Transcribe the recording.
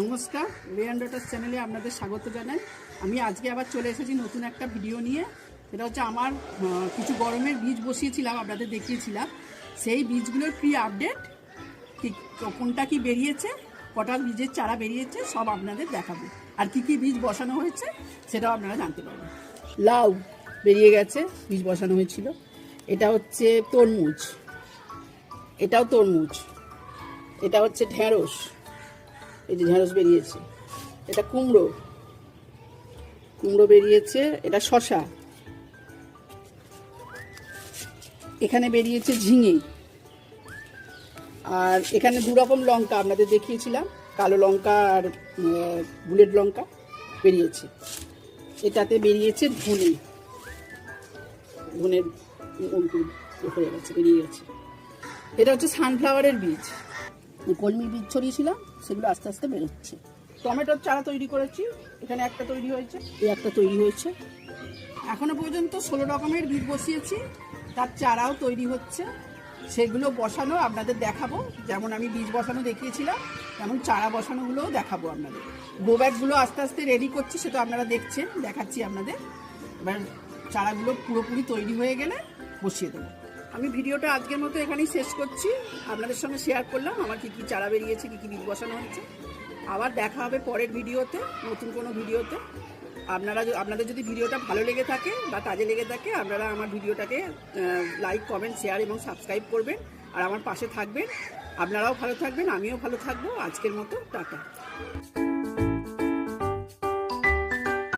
নমস্কার, রে and daughters চ্যানেলে আপনাদের স্বাগত জানাই। আমি আজকে আবার চলে এসেছি নতুন একটা ভিডিও নিয়ে। সেটা হচ্ছে আমার কিছু গরমের বীজ বসিয়েছিলাম, আপনাদের দেখিয়েছিলাম। সেই বীজগুলোর প্রি আপডেট, ঠিক কোনটা কি বেরিয়েছে, কটা বীজের চারা বেরিয়েছে, সব আপনাদের দেখাবো। আর কি কি বীজ বসানো হয়েছে সেটাও আপনারা জানতে পারবেন। লাউ বেরিয়ে গেছে, বীজ বসানো হয়েছিল। এটা হচ্ছে তরমুজ, এটাও তরমুজ। এটা হচ্ছে ঢেঁড়স, এই যে ঢেঁড়স বেরিয়েছে। এটা কুমড়ো, কুমড়ো বেরিয়েছে। এটা শসা, এখানে বেরিয়েছে ঝিঙে। আর এখানে দু রকম লঙ্কা আপনাদের দেখিয়েছিলাম, কালো লঙ্কা আর বুলেট লঙ্কা বেরিয়েছে। এটাতে বেরিয়েছে ধনে, ধনের হয়ে গেছে, বেরিয়ে গেছে। এটা হচ্ছে সানফ্লাওয়ারের বীজ, কলমির বীজ ছড়িয়েছিলাম, সেগুলো আস্তে আস্তে বেরোচ্ছে। টমেটোর চারা তৈরি করেছি, এখানে একটা তৈরি হয়েছে, এই একটা তৈরি হয়েছে। এখনো পর্যন্ত 16 রকমের বীজ বসিয়েছি, তার চারাও তৈরি হচ্ছে। সেগুলো বসানো আপনাদের দেখাবো, যেমন আমি বীজ বসানো দেখিয়েছিলাম তেমন চারা বসানোগুলোও দেখাবো আপনাদের। গ্রো ব্যাগগুলো আস্তে আস্তে রেডি করছি, সেটা আপনারা দেখছেন, দেখাচ্ছি আপনাদের। এবার চারাগুলো পুরোপুরি তৈরি হয়ে গেলে বসিয়ে দেবো। আমি ভিডিওটা আজকের মতো এখানেই শেষ করছি। আপনাদের সঙ্গে শেয়ার করলাম আমার কী কী চারা বেরিয়েছে, কী কী বীজ বসানো হয়েছে। আবার দেখা হবে পরের ভিডিওতে, নতুন কোনো ভিডিওতে। আপনাদের যদি ভিডিওটা ভালো লেগে থাকে বা কাজে লেগে থাকে, আপনারা আমার ভিডিওটাকে লাইক, কমেন্ট, শেয়ার এবং সাবস্ক্রাইব করবেন আর আমার পাশে থাকবেন। আপনারাও ভালো থাকবেন, আমিও ভালো থাকবো। আজকের মতো টাটা।